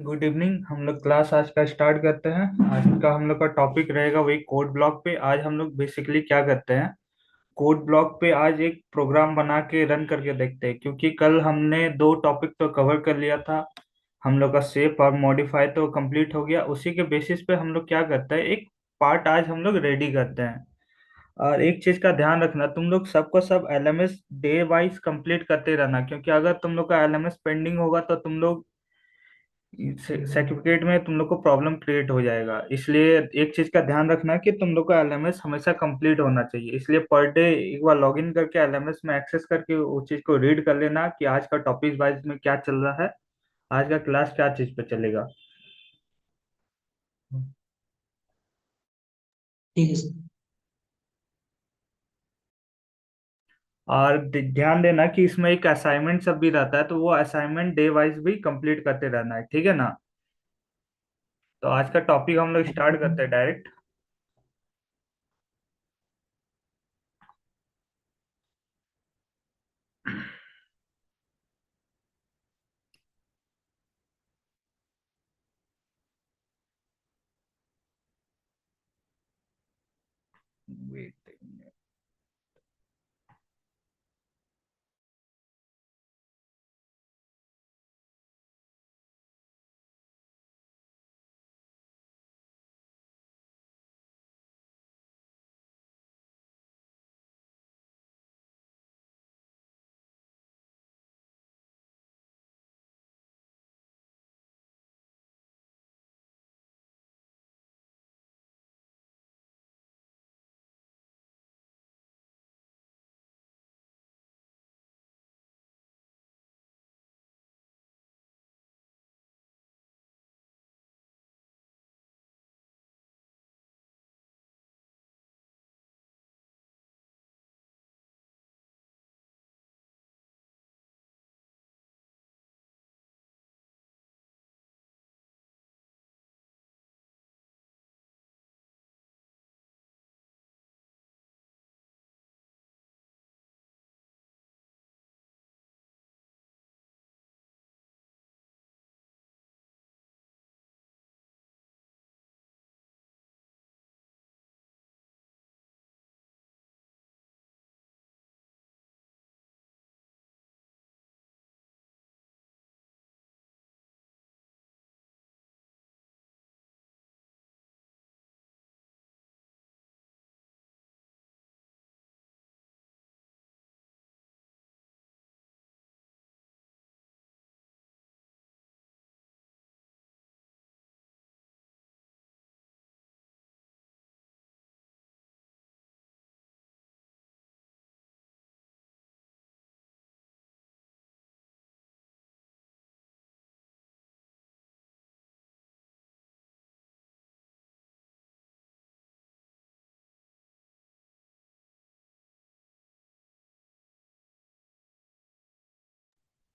Good evening. हम लोग class आज का स्टार्ट करते हैं। आज का हम लोग का टॉपिक रहेगा वही कोड ब्लॉक पे। आज हम लोग बेसिकली क्या करते हैं, कोड ब्लॉक पे आज एक प्रोग्राम बना के रन करके देखते हैं, क्योंकि कल हमने दो टॉपिक तो कवर कर लिया था। हम लोग का सेफ और मॉडिफाई तो कंप्लीट हो गया। उसी के बेसिस पे हम लोग क्या करते हैं, एक पार्ट आज हम लोग रेडी करते हैं। और एक चीज का ध्यान रखना, तुम लोग सबको सब एलएमएस डे वाइज कंप्लीट करते रहना, क्योंकि अगर तुम लोग का एलएमएस पेंडिंग होगा तो तुम लोग सर्टिफिकेट में तुम लोग को प्रॉब्लम क्रिएट हो जाएगा। इसलिए एक चीज का ध्यान रखना कि तुम लोग का एलएमएस हमेशा कंप्लीट होना चाहिए। इसलिए पर डे एक बार लॉगिन करके एलएमएस में एक्सेस करके उस चीज को रीड कर लेना कि आज का टॉपिक वाइज में क्या चल रहा है, आज का क्लास क्या चीज पे चलेगा। ठीक है सर। और ध्यान देना कि इसमें एक असाइनमेंट सब भी रहता है, तो वो असाइनमेंट डे वाइज भी कंप्लीट करते रहना है, ठीक है ना। तो आज का टॉपिक हम लोग स्टार्ट करते हैं डायरेक्ट। वेट,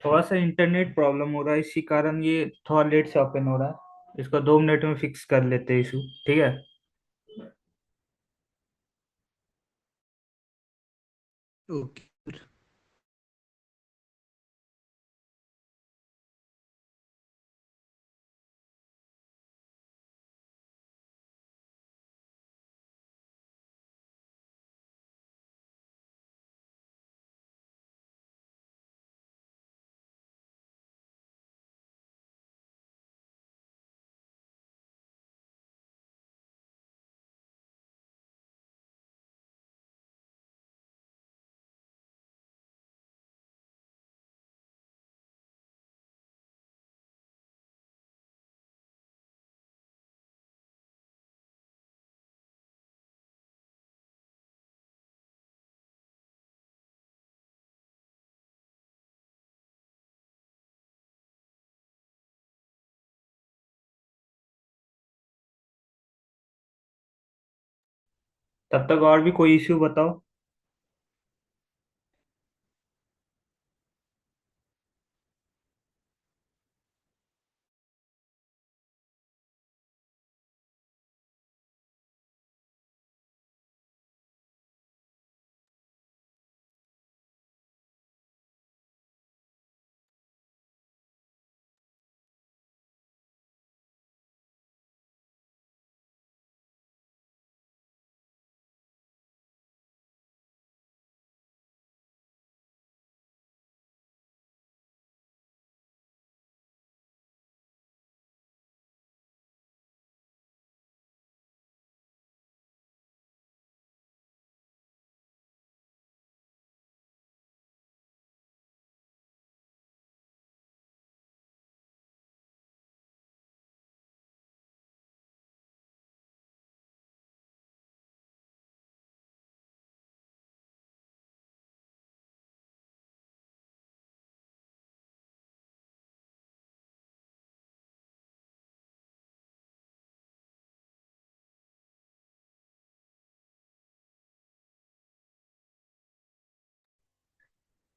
थोड़ा सा इंटरनेट प्रॉब्लम हो रहा है, इसी कारण ये थोड़ा लेट से ओपन हो रहा है। इसको 2 मिनट में फिक्स कर लेते हैं इशू, ठीक है। ओके। तब तक और भी कोई इश्यू बताओ।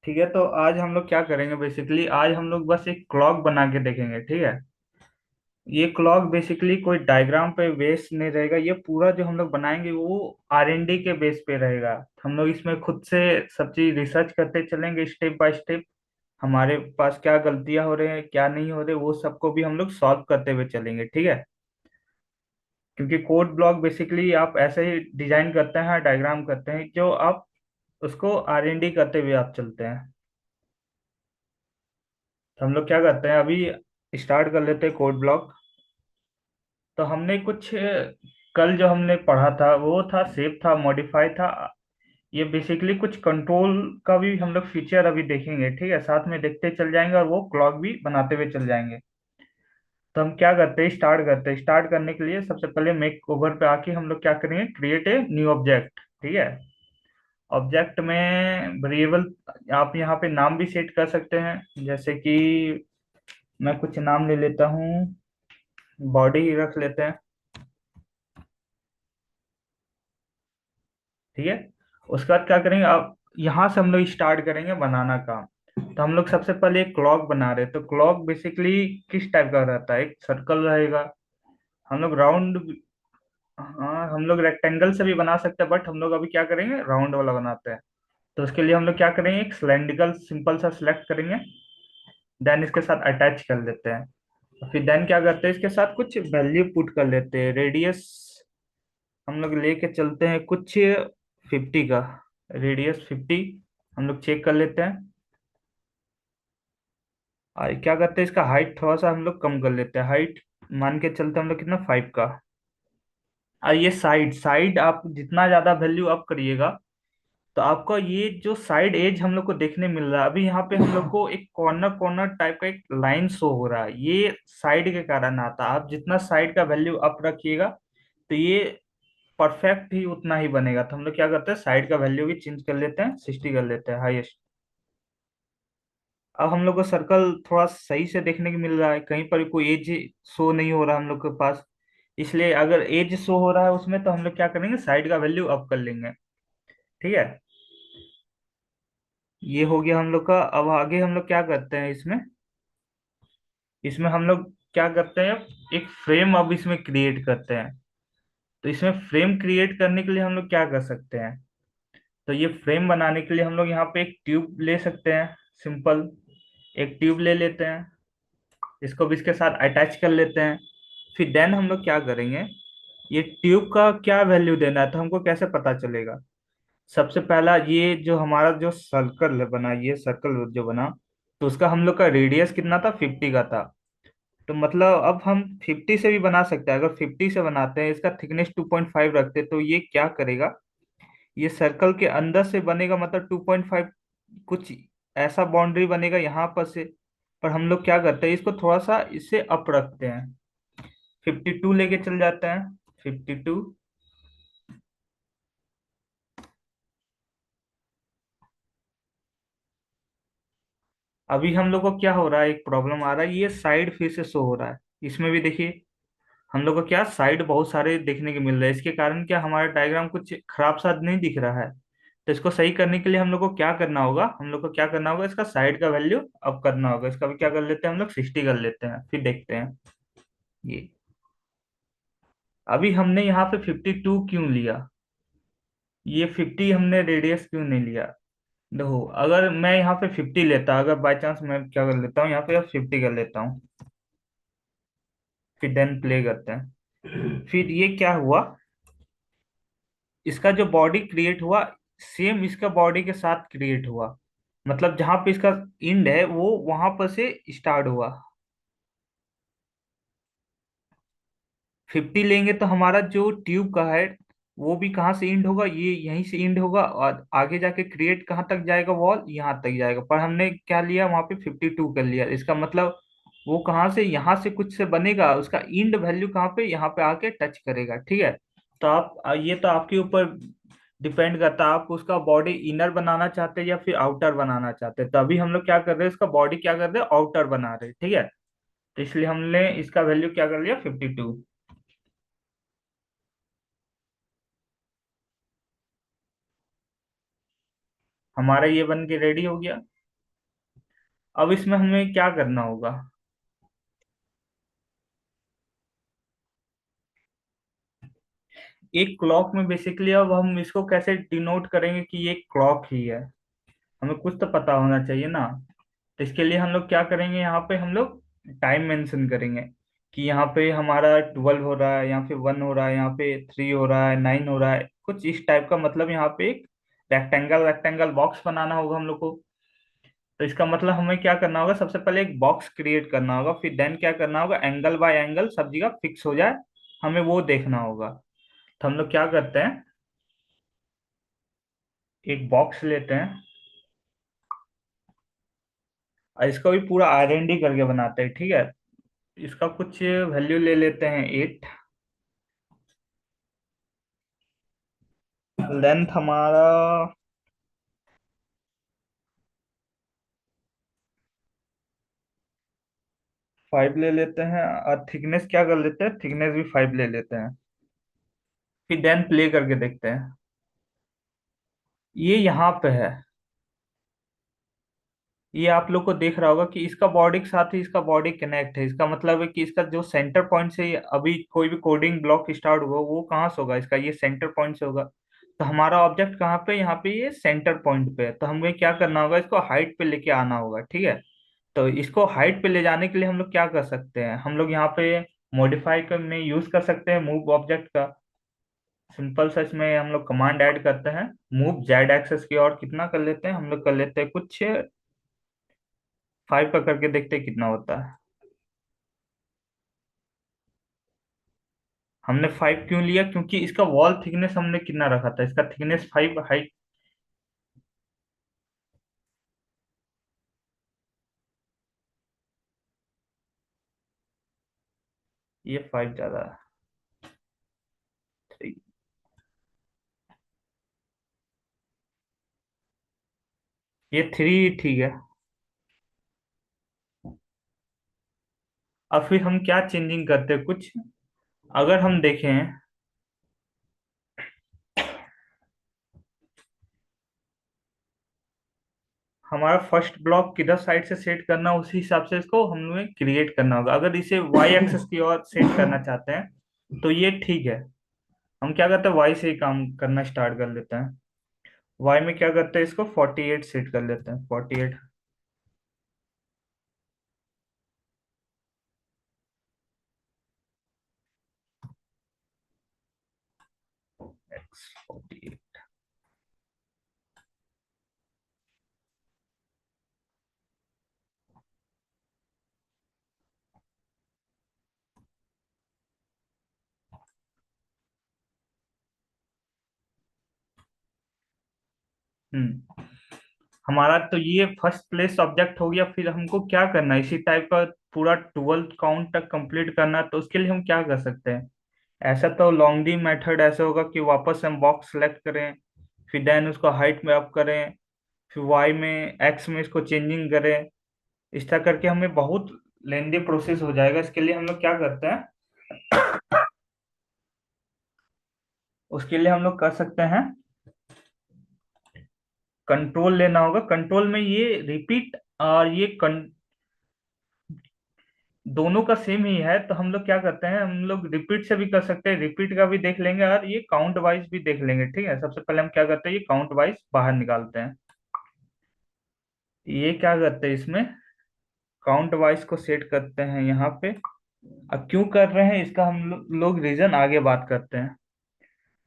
ठीक है, तो आज हम लोग क्या करेंगे, बेसिकली आज हम लोग बस एक क्लॉक बना के देखेंगे, ठीक है। ये क्लॉक बेसिकली कोई डायग्राम पे बेस नहीं रहेगा, ये पूरा जो हम लोग बनाएंगे वो R&D के बेस पे रहेगा। हम लोग इसमें खुद से सब चीज रिसर्च करते चलेंगे स्टेप बाय स्टेप। हमारे पास क्या गलतियां हो रही हैं, क्या नहीं हो रहे, वो सबको भी हम लोग सॉल्व करते हुए चलेंगे, ठीक है। क्योंकि कोड ब्लॉक बेसिकली आप ऐसे ही डिजाइन करते हैं, डायग्राम करते हैं, जो आप उसको R&D करते हुए आप चलते हैं। तो हम लोग क्या करते हैं, अभी स्टार्ट कर लेते हैं कोड ब्लॉक। तो हमने कुछ कल जो हमने पढ़ा था वो था सेव था, मॉडिफाई था। ये बेसिकली कुछ कंट्रोल का भी हम लोग फीचर अभी देखेंगे, ठीक है, साथ में देखते चल जाएंगे और वो क्लॉक भी बनाते हुए चल जाएंगे। तो हम क्या करते हैं, स्टार्ट करते हैं। स्टार्ट करने के लिए सबसे पहले मेक ओवर पे आके हम लोग क्या करेंगे, क्रिएट ए न्यू ऑब्जेक्ट, ठीक है। ऑब्जेक्ट में वेरिएबल आप यहाँ पे नाम भी सेट कर सकते हैं, जैसे कि मैं कुछ नाम ले लेता हूँ, बॉडी ही रख लेते हैं, ठीक है। उसके बाद क्या करेंगे, अब यहाँ से हम लोग स्टार्ट करेंगे बनाना काम। तो हम लोग सबसे पहले एक क्लॉक बना रहे हैं। तो क्लॉक बेसिकली किस टाइप का रहता है, एक सर्कल रहेगा। हम लोग राउंड, हाँ हम लोग रेक्टेंगल से भी बना सकते हैं, बट हम लोग अभी क्या करेंगे, राउंड वाला बनाते हैं। तो उसके लिए हम लोग क्या करेंगे, एक सिलेंड्रिकल सिंपल सा सिलेक्ट करेंगे, देन इसके साथ अटैच कर लेते हैं। फिर देन क्या करते हैं, इसके साथ कुछ वैल्यू पुट कर लेते हैं। रेडियस हम लोग लेके चलते हैं कुछ 50 का, रेडियस 50 हम लोग चेक कर लेते हैं। और क्या करते हैं, इसका हाइट थोड़ा सा हम लोग कम कर लेते हैं, हाइट मान के चलते हैं हम लोग कितना, 5 का। और ये साइड साइड आप जितना ज्यादा वैल्यू अप करिएगा, तो आपका ये जो साइड एज हम लोग को देखने मिल रहा है, अभी यहाँ पे हम लोग को एक कॉर्नर कॉर्नर टाइप का एक लाइन शो हो रहा है, ये साइड के कारण आता है। आप जितना साइड का वैल्यू अप रखिएगा, तो ये परफेक्ट ही उतना ही बनेगा। तो हम लोग क्या करते हैं, साइड का वैल्यू भी चेंज कर लेते हैं, 60 कर लेते हैं हाईएस्ट। अब हम लोग को सर्कल थोड़ा सही से देखने को मिल रहा है, कहीं पर कोई एज शो नहीं हो रहा हम लोग के पास। इसलिए अगर एज शो हो रहा है उसमें, तो हम लोग क्या करेंगे, साइड का वैल्यू अप कर लेंगे, ठीक है। ये हो गया हम लोग का। अब आगे हम लोग क्या करते हैं, इसमें इसमें हम लोग क्या करते हैं, एक फ्रेम अब इसमें क्रिएट करते हैं। तो इसमें फ्रेम क्रिएट करने के लिए हम लोग क्या कर सकते हैं, तो ये फ्रेम बनाने के लिए हम लोग यहाँ पे एक ट्यूब ले सकते हैं, सिंपल एक ट्यूब ले लेते हैं, इसको भी इसके साथ अटैच कर लेते हैं। फिर देन हम लोग क्या करेंगे, ये ट्यूब का क्या वैल्यू देना है, तो हमको कैसे पता चलेगा। सबसे पहला ये जो हमारा जो सर्कल बना, ये सर्कल जो बना, तो उसका हम लोग का रेडियस कितना था, 50 का था। तो मतलब अब हम 50 से भी बना सकते हैं। अगर 50 से बनाते हैं, इसका थिकनेस 2.5 रखते हैं, तो ये क्या करेगा, ये सर्कल के अंदर से बनेगा, मतलब 2.5 कुछ ऐसा बाउंड्री बनेगा यहाँ पर से। पर हम लोग क्या करते हैं, इसको थोड़ा सा इससे अप रखते हैं, 52 लेके चल जाते हैं, 52। अभी हम लोग को क्या हो रहा है, एक प्रॉब्लम आ रहा है, ये साइड फिर से शो हो रहा है। इसमें भी देखिए, हम लोग को क्या साइड बहुत सारे देखने को मिल रहे हैं, इसके कारण क्या हमारा डायग्राम कुछ खराब सा नहीं दिख रहा है। तो इसको सही करने के लिए हम लोग को क्या करना होगा, हम लोग को क्या करना होगा, इसका साइड का वैल्यू अप करना होगा। इसका भी क्या कर लेते हैं, हम लोग 60 कर लेते हैं, फिर देखते हैं ये। अभी हमने यहाँ पे 52 क्यों लिया, ये 50 हमने रेडियस क्यों नहीं लिया। देखो, अगर मैं यहाँ पे 50 लेता, अगर बाई चांस मैं क्या कर लेता हूँ, यहाँ पे 50 कर लेता हूँ, फिर देन प्ले करते हैं। फिर ये क्या हुआ, इसका जो बॉडी क्रिएट हुआ, सेम इसका बॉडी के साथ क्रिएट हुआ। मतलब जहां पे इसका एंड है, वो वहां पर से स्टार्ट हुआ। 50 लेंगे तो हमारा जो ट्यूब का है, वो भी कहाँ से एंड होगा, ये यहीं से एंड होगा, और आगे जाके क्रिएट कहाँ तक जाएगा, वॉल यहाँ तक जाएगा। पर हमने क्या लिया, वहां पे 52 कर लिया। इसका मतलब वो कहाँ से, यहाँ से कुछ से बनेगा, उसका एंड वैल्यू कहाँ पे, यहाँ पे आके टच करेगा, ठीक है। तो आप ये तो आपके ऊपर डिपेंड करता है, आप उसका बॉडी इनर बनाना चाहते हैं या फिर आउटर बनाना चाहते हैं। तो अभी हम लोग क्या कर रहे हैं, इसका बॉडी क्या कर रहे हैं, आउटर बना रहे हैं, ठीक है। तो इसलिए हमने इसका वैल्यू क्या कर लिया, 52। हमारा ये बन के रेडी हो गया। अब इसमें हमें क्या करना होगा? एक क्लॉक में बेसिकली अब हम इसको कैसे डिनोट करेंगे कि ये क्लॉक ही है? हमें कुछ तो पता होना चाहिए ना। तो इसके लिए हम लोग क्या करेंगे, यहाँ पे हम लोग टाइम मेंशन करेंगे कि यहाँ पे हमारा 12 हो रहा है, यहाँ पे 1 हो रहा है, यहाँ पे 3 हो रहा है, 9 हो रहा है, कुछ इस टाइप का। मतलब यहाँ पे एक रेक्टेंगल रेक्टेंगल बॉक्स बनाना होगा हम लोग को। तो इसका मतलब हमें क्या करना होगा, सबसे पहले एक बॉक्स क्रिएट करना होगा, फिर देन क्या करना होगा, एंगल बाय एंगल सब जगह फिक्स हो जाए, हमें वो देखना होगा। तो हम लोग क्या करते हैं, एक बॉक्स लेते हैं और इसका भी पूरा R&D करके बनाते हैं, ठीक है। इसका कुछ वैल्यू ले लेते हैं 8। लेंथ हमारा 5 ले लेते हैं, और थिकनेस क्या कर लेते हैं, थिकनेस भी 5 ले लेते हैं। फिर देन प्ले करके देखते हैं। ये यहाँ पे है, ये आप लोग को देख रहा होगा कि इसका बॉडी के साथ ही इसका बॉडी कनेक्ट है। इसका मतलब है कि इसका जो सेंटर पॉइंट से अभी कोई भी कोडिंग ब्लॉक स्टार्ट होगा वो कहाँ से होगा, इसका ये सेंटर पॉइंट से होगा। तो हमारा ऑब्जेक्ट कहाँ पे, यहाँ पे ये सेंटर पॉइंट पे है। तो हमें क्या करना होगा, इसको हाइट पे लेके आना होगा, ठीक है। तो इसको हाइट पे ले जाने के लिए हम लोग क्या कर सकते हैं, हम लोग यहाँ पे मॉडिफाई में यूज कर सकते हैं मूव ऑब्जेक्ट का। सिंपल सा इसमें हम लोग कमांड ऐड करते हैं, मूव जेड एक्सेस की और कितना कर लेते हैं, हम लोग कर लेते हैं कुछ 5 का करके देखते हैं कितना होता है। हमने 5 क्यों लिया, क्योंकि इसका वॉल थिकनेस हमने कितना रखा था, इसका थिकनेस 5 हाइट। ये 5 ज्यादा है। 3। ये 3 ठीक है। अब फिर हम क्या चेंजिंग करते हैं कुछ, अगर हम देखें, हमारा फर्स्ट ब्लॉक किधर साइड से सेट करना उसी हिसाब से इसको हमें क्रिएट करना होगा। अगर इसे वाई एक्सेस की ओर सेट करना चाहते हैं तो ये ठीक है। हम क्या करते हैं, वाई से ही काम करना स्टार्ट कर लेते हैं। वाई में क्या करते हैं, इसको 48 सेट कर लेते हैं, 48 एक्स 48। हम्म। हमारा तो ये फर्स्ट प्लेस ऑब्जेक्ट हो गया। फिर हमको क्या करना है, इसी टाइप का पूरा 12 काउंट तक कंप्लीट करना है। तो उसके लिए हम क्या कर सकते हैं, ऐसा तो लॉन्ग डी मेथड ऐसा होगा कि वापस हम बॉक्स सेलेक्ट करें, फिर देन उसको हाइट में अप करें, फिर वाई में एक्स में इसको चेंजिंग करें। इस तरह करके हमें बहुत लेंदी प्रोसेस हो जाएगा। इसके लिए हम लोग क्या करते हैं, उसके लिए हम लोग कर सकते हैं, कंट्रोल लेना होगा। कंट्रोल में ये रिपीट और ये दोनों का सेम ही है। तो हम लोग क्या करते हैं, हम लोग रिपीट से भी कर सकते हैं, रिपीट का भी देख लेंगे और ये काउंट वाइज भी देख लेंगे, ठीक है। सबसे पहले हम क्या करते हैं, ये काउंट वाइज बाहर निकालते हैं। ये क्या करते हैं, इसमें काउंट वाइज को सेट करते हैं यहाँ पे। अब क्यों कर रहे हैं इसका हम लोग रीजन आगे बात करते हैं।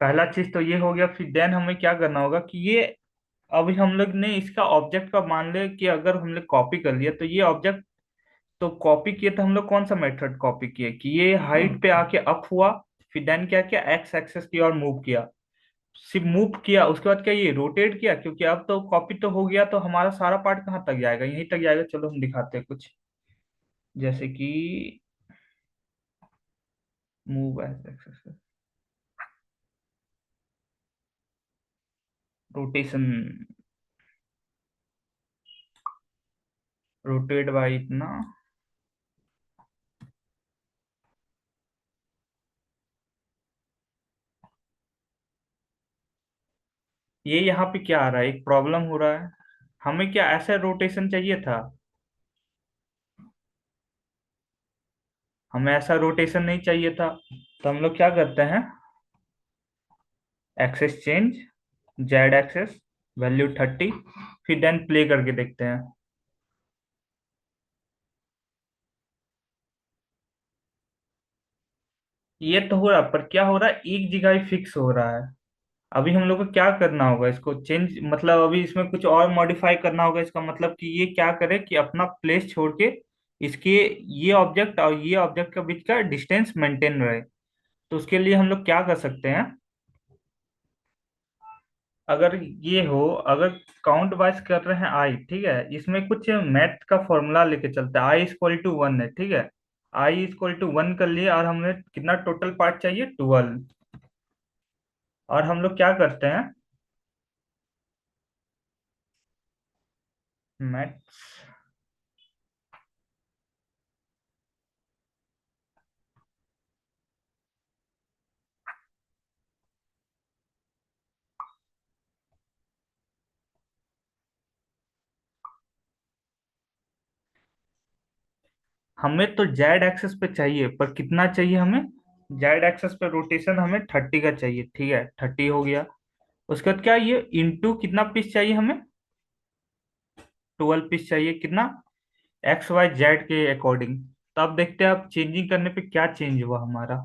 पहला चीज तो ये हो गया। फिर देन हमें क्या करना होगा कि ये, अभी हम लोग ने इसका ऑब्जेक्ट का मान ले कि अगर हमने कॉपी कर लिया तो ये ऑब्जेक्ट, तो कॉपी किए तो हम लोग कौन सा मेथड कॉपी किए कि ये हाइट पे आके अप हुआ, फिर देन क्या किया, एक्स एक्सेस की और मूव किया। सिर्फ मूव किया, उसके बाद क्या ये रोटेट किया, क्योंकि अब तो कॉपी तो हो गया। तो हमारा सारा पार्ट कहाँ तक जाएगा, यहीं तक जाएगा। चलो हम दिखाते हैं कुछ, जैसे कि move X axis, rotation, rotate by इतना। ये यहाँ पे क्या आ रहा है, एक प्रॉब्लम हो रहा है। हमें क्या ऐसा रोटेशन चाहिए था, हमें ऐसा रोटेशन नहीं चाहिए था, तो हम लोग क्या करते हैं, axis change, Z axis, value 30, फिर देन प्ले करके देखते हैं। ये तो हो रहा, पर क्या हो रहा है, एक जगह ही फिक्स हो रहा है। अभी हम लोग को क्या करना होगा, इसको चेंज, मतलब अभी इसमें कुछ और मॉडिफाई करना होगा। इसका मतलब कि ये क्या करे कि अपना प्लेस छोड़ के इसके ये ऑब्जेक्ट और ये ऑब्जेक्ट के बीच का डिस्टेंस मेंटेन रहे। तो उसके लिए हम लोग क्या कर सकते हैं, अगर ये हो, अगर काउंट वाइज कर रहे हैं आई, ठीक है, इसमें कुछ मैथ का फॉर्मूला लेके चलते हैं। आई इक्वल टू वन है, ठीक है, आई इक्वल टू वन कर लिए, और हमें कितना टोटल पार्ट चाहिए, 12। और हम लोग क्या करते हैं, मैथ, हमें तो जेड एक्सेस पे चाहिए, पर कितना चाहिए हमें, जेड एक्सेस पे रोटेशन हमें 30 का चाहिए, ठीक है, 30 हो गया। उसके बाद क्या, ये इंटू कितना पीस चाहिए हमें, 12 पीस चाहिए, कितना, एक्स वाई जेड के अकॉर्डिंग। तो अब देखते हैं अब चेंजिंग करने पे क्या चेंज हुआ हमारा।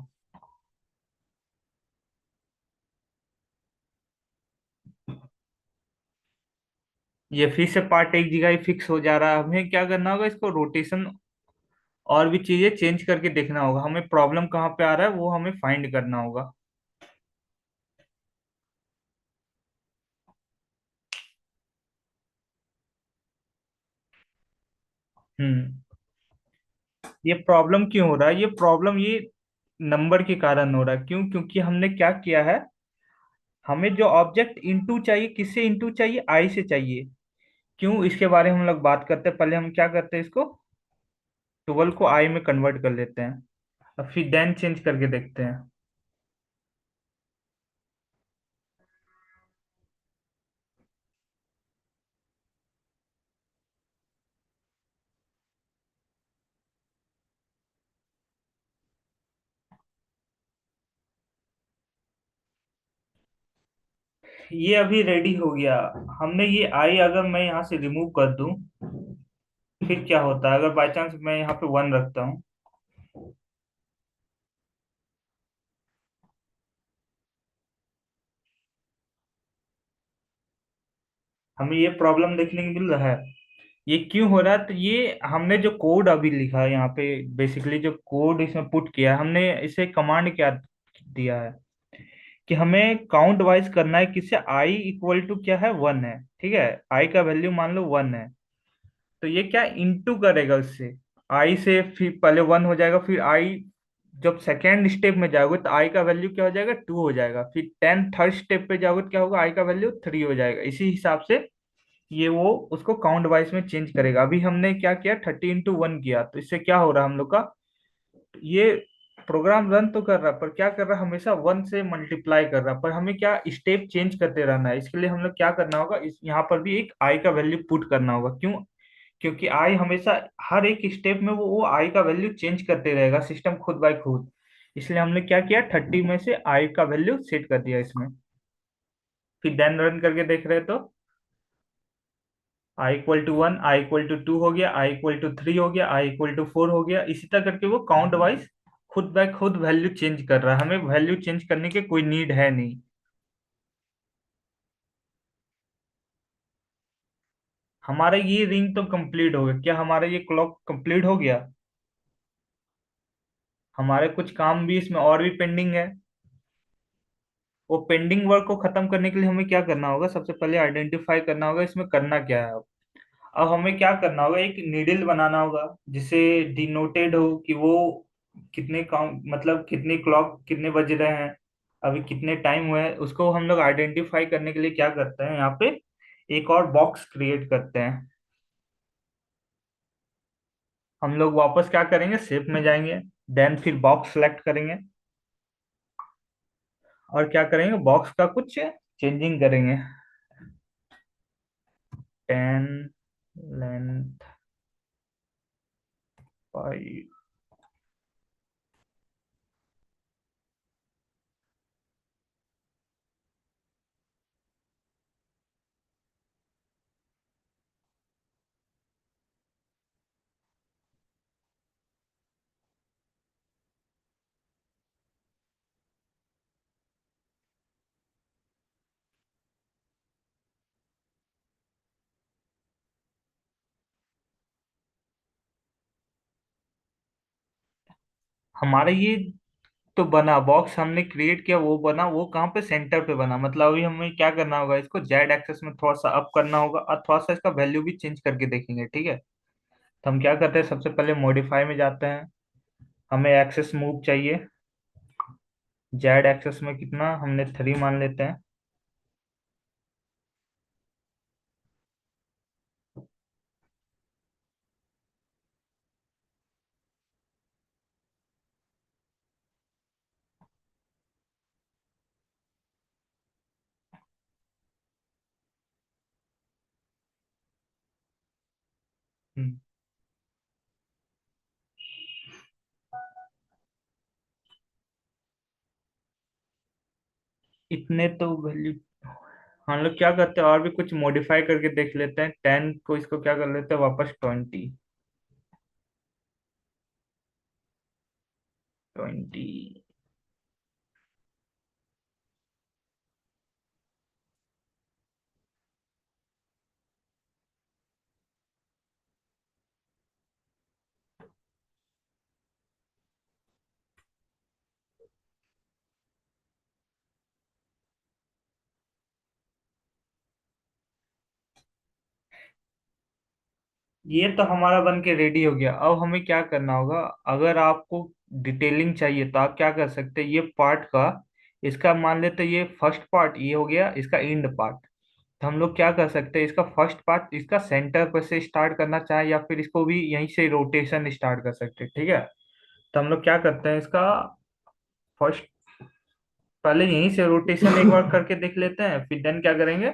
ये फिर से पार्ट एक जगह ही फिक्स हो जा रहा है। हमें क्या करना होगा, इसको रोटेशन और भी चीजें चेंज करके देखना होगा। हमें प्रॉब्लम कहाँ पे आ रहा है वो हमें फाइंड करना होगा। हम्म। ये प्रॉब्लम क्यों हो रहा है, ये प्रॉब्लम ये नंबर के कारण हो रहा है। क्यों, क्योंकि हमने क्या किया है, हमें जो ऑब्जेक्ट इनटू चाहिए, किससे इनटू चाहिए, आई से चाहिए। क्यों, इसके बारे में हम लोग बात करते हैं। पहले हम क्या करते हैं, इसको 12 को आई में कन्वर्ट कर लेते हैं, और फिर देन चेंज करके देखते हैं। ये अभी रेडी हो गया। हमने ये आई अगर मैं यहाँ से रिमूव कर दूं, फिर क्या होता है, अगर बाई चांस मैं यहाँ पे वन रखता हूँ। हमें ये प्रॉब्लम देखने को मिल रहा है। ये क्यों हो रहा है, तो ये हमने जो कोड अभी लिखा है यहाँ पे, बेसिकली जो कोड इसमें पुट किया है हमने, इसे कमांड क्या दिया है कि हमें काउंट वाइज करना है, किससे, आई इक्वल टू क्या है, वन है, ठीक है, आई का वैल्यू मान लो वन है। तो ये क्या इंटू करेगा उससे, आई से, फिर पहले वन हो जाएगा, फिर आई जब सेकेंड स्टेप में जाओगे तो आई का वैल्यू क्या हो जाएगा, टू हो जाएगा, फिर टेन थर्ड स्टेप पे जाओगे तो क्या होगा, आई का वैल्यू थ्री हो जाएगा। इसी हिसाब से ये वो उसको काउंट वाइज में चेंज करेगा। अभी हमने क्या किया, 30 into 1 किया, तो इससे क्या हो रहा है हम लोग का, ये प्रोग्राम रन तो कर रहा है, पर क्या कर रहा है, हमेशा वन से मल्टीप्लाई कर रहा है। पर हमें क्या स्टेप चेंज करते रहना है। इसके लिए हम लोग क्या करना होगा, इस यहाँ पर भी एक आई का वैल्यू पुट करना होगा। क्यों, क्योंकि आई हमेशा हर एक स्टेप में वो आई का वैल्यू चेंज करते रहेगा, सिस्टम खुद बाय खुद। इसलिए हमने क्या किया, 30 में से आई का वैल्यू सेट कर दिया इसमें। फिर देन रन करके देख रहे तो I equal to one, I equal to two हो गया, आई इक्वल टू थ्री हो गया, आई इक्वल टू फोर हो गया। इसी तरह करके वो काउंट वाइज खुद बाय खुद वैल्यू चेंज कर रहा है। हमें वैल्यू चेंज करने की कोई नीड है नहीं। हमारा ये रिंग तो कंप्लीट हो गया। क्या हमारा ये क्लॉक कंप्लीट हो गया, हमारे कुछ काम भी इसमें और भी पेंडिंग है। वो पेंडिंग वर्क को खत्म करने के लिए हमें क्या करना होगा, सबसे पहले आइडेंटिफाई करना होगा इसमें करना क्या है। अब हमें क्या करना होगा, एक नीडल बनाना होगा जिसे डिनोटेड हो कि वो कितने काउंट, मतलब कितने क्लॉक कितने बज रहे हैं, अभी कितने टाइम हुए हैं। उसको हम लोग आइडेंटिफाई करने के लिए क्या करते हैं, यहाँ पे एक और बॉक्स क्रिएट करते हैं। हम लोग वापस क्या करेंगे, शेप में जाएंगे, देन फिर बॉक्स सेलेक्ट करेंगे, और क्या करेंगे, बॉक्स का कुछ चेंजिंग करेंगे। 10 लेंथ 5, हमारा ये तो बना बॉक्स हमने क्रिएट किया, वो बना, वो कहाँ पे, सेंटर पे बना। मतलब अभी हमें क्या करना होगा, इसको जेड एक्सेस में थोड़ा सा अप करना होगा और थोड़ा सा इसका वैल्यू भी चेंज करके देखेंगे, ठीक है। तो हम क्या करते हैं, सबसे पहले मॉडिफाई में जाते हैं। हमें एक्सेस मूव चाहिए। जेड एक्सेस में कितना, हमने 3 मान लेते हैं। हम्म, इतने तो वैल्यू हम लोग क्या करते हैं, और भी कुछ मॉडिफाई करके देख लेते हैं। 10 को इसको क्या कर लेते हैं, वापस 20। ये तो हमारा बन के रेडी हो गया। अब हमें क्या करना होगा, अगर आपको डिटेलिंग चाहिए तो आप क्या कर सकते हैं, ये पार्ट का, इसका मान लेते हैं ये फर्स्ट पार्ट ये हो गया, इसका एंड पार्ट। तो हम लोग क्या कर सकते हैं, इसका फर्स्ट पार्ट इसका सेंटर पर से स्टार्ट करना चाहे या फिर इसको भी यहीं से रोटेशन स्टार्ट कर सकते हैं, ठीक है। तो हम लोग क्या करते हैं, इसका फर्स्ट पहले यहीं से रोटेशन एक बार करके देख लेते हैं, फिर देन क्या करेंगे,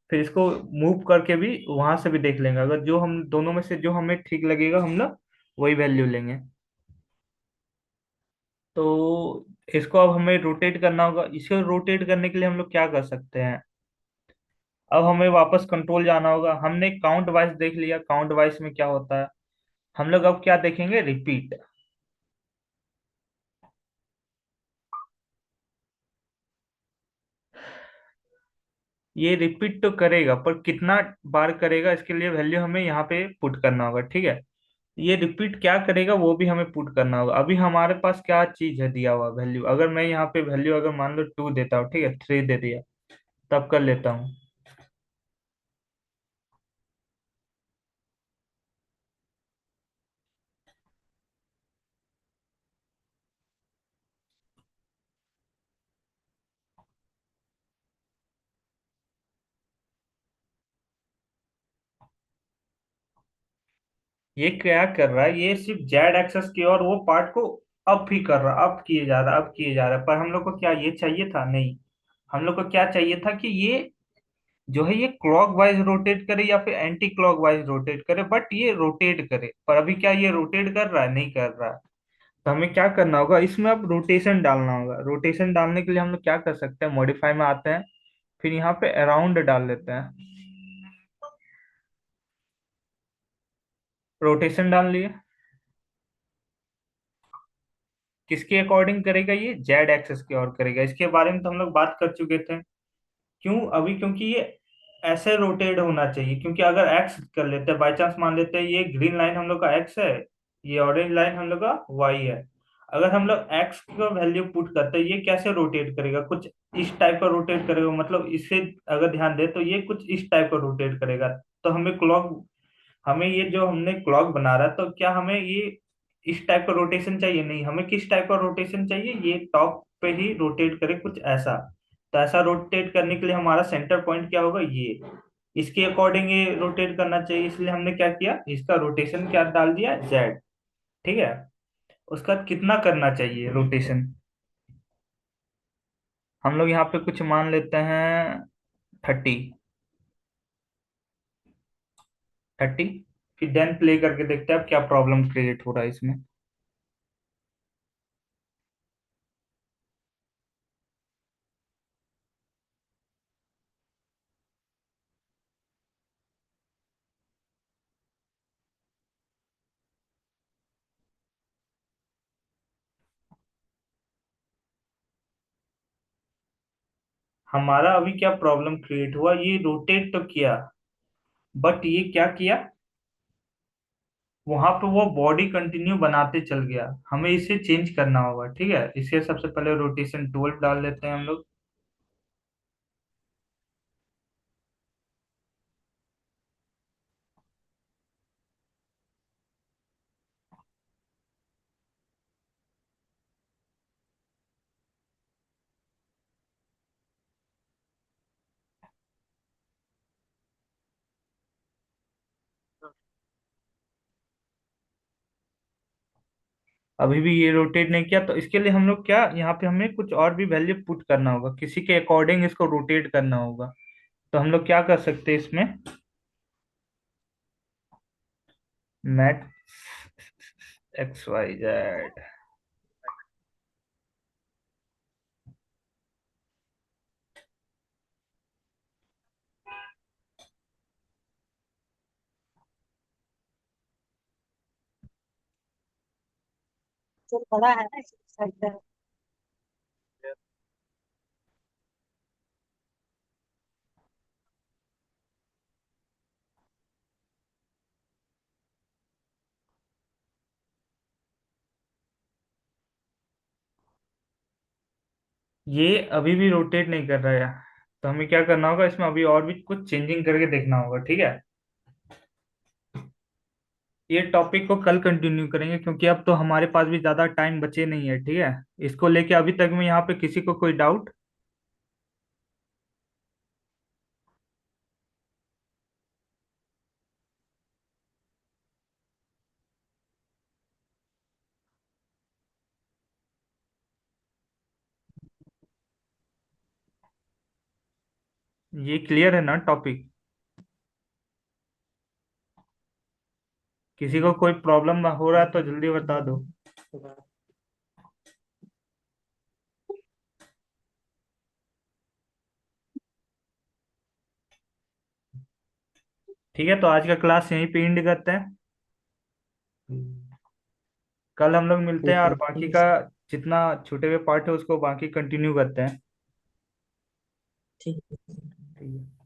फिर इसको मूव करके भी वहां से भी देख लेंगे। अगर जो हम दोनों में से जो हमें ठीक लगेगा हम लोग वही वैल्यू लेंगे। तो इसको अब हमें रोटेट करना होगा। इसको रोटेट करने के लिए हम लोग क्या कर सकते हैं, अब हमें वापस कंट्रोल जाना होगा। हमने काउंट वाइज देख लिया, काउंट वाइज में क्या होता है। हम लोग अब क्या देखेंगे, रिपीट। ये रिपीट तो करेगा, पर कितना बार करेगा इसके लिए वैल्यू हमें यहाँ पे पुट करना होगा, ठीक है। ये रिपीट क्या करेगा वो भी हमें पुट करना होगा। अभी हमारे पास क्या चीज है दिया हुआ वैल्यू, अगर मैं यहाँ पे वैल्यू अगर मान लो 2 देता हूँ, ठीक है, 3 दे दिया, तब कर लेता हूँ। ये क्या कर रहा है, ये सिर्फ जेड एक्सेस की और वो पार्ट को अप ही कर रहा, अप किए जा रहा, अप किए जा रहा है। पर हम लोग को क्या ये चाहिए था, नहीं। हम लोग को क्या चाहिए था कि ये जो है ये क्लॉक वाइज रोटेट करे या फिर एंटी क्लॉक वाइज रोटेट करे, बट ये रोटेट करे। पर अभी क्या ये रोटेट कर रहा है, नहीं कर रहा है। तो हमें क्या करना होगा, इसमें अब रोटेशन डालना होगा। रोटेशन डालने के लिए हम लोग क्या कर सकते हैं, मॉडिफाई में आते हैं, फिर यहाँ पे अराउंड डाल लेते हैं। रोटेशन डाल लिए। किसके अकॉर्डिंग करेगा, ये जेड एक्सेस की ओर करेगा। इसके बारे में तो हम लोग बात कर चुके थे। क्यों अभी, क्योंकि ये ऐसे रोटेट होना चाहिए। क्योंकि अगर एक्स कर लेते हैं, बाई चांस मान लेते हैं ये ग्रीन लाइन हम लोग का एक्स है, ये ऑरेंज लाइन हम लोग का वाई है। अगर हम लोग एक्स का वैल्यू पुट करते हैं, ये कैसे रोटेट करेगा, कुछ इस टाइप का रोटेट करेगा। मतलब इससे अगर ध्यान दे तो ये कुछ इस टाइप का रोटेट करेगा। तो हमें ये जो हमने क्लॉक बना रहा है, तो क्या हमें ये इस टाइप का रोटेशन चाहिए, नहीं। हमें किस टाइप का रोटेशन चाहिए, ये टॉप पे ही रोटेट करे कुछ ऐसा। तो ऐसा रोटेट करने के लिए हमारा सेंटर पॉइंट क्या होगा, ये इसके अकॉर्डिंग ये रोटेट करना चाहिए। इसलिए हमने क्या किया, इसका रोटेशन क्या डाल दिया, जेड, ठीक है। उसका कितना करना चाहिए रोटेशन, हम लोग यहाँ पे कुछ मान लेते हैं 30। 30, फिर देन प्ले करके देखते हैं अब क्या प्रॉब्लम क्रिएट हो रहा है इसमें। हमारा अभी क्या प्रॉब्लम क्रिएट हुआ, ये रोटेट तो किया, बट ये क्या किया, वहां पे वो बॉडी कंटिन्यू बनाते चल गया, हमें इसे चेंज करना होगा। ठीक है, इसे सबसे पहले रोटेशन 12 डाल लेते हैं हम लोग। अभी भी ये रोटेट नहीं किया, तो इसके लिए हम लोग क्या, यहाँ पे हमें कुछ और भी वैल्यू पुट करना होगा, किसी के अकॉर्डिंग इसको रोटेट करना होगा। तो हम लोग क्या कर सकते हैं इसमें, मैट XYZ। जो बड़ा है ना सेक्टर। ये अभी भी रोटेट नहीं कर रहा है, तो हमें क्या करना होगा, इसमें अभी और भी कुछ चेंजिंग करके देखना होगा। ठीक है, ये टॉपिक को कल कंटिन्यू करेंगे, क्योंकि अब तो हमारे पास भी ज्यादा टाइम बचे नहीं है। ठीक है, इसको लेके अभी तक में यहाँ पे किसी को कोई डाउट? ये क्लियर है ना टॉपिक? किसी को कोई प्रॉब्लम हो रहा है तो जल्दी बता दो। ठीक है, तो आज का क्लास यहीं पे एंड करते हैं। कल हम लोग मिलते हैं ठीक और है, बाकी ठीक का है, जितना छूटे हुए पार्ट है उसको बाकी कंटिन्यू करते हैं। ठीक है। ठीक है।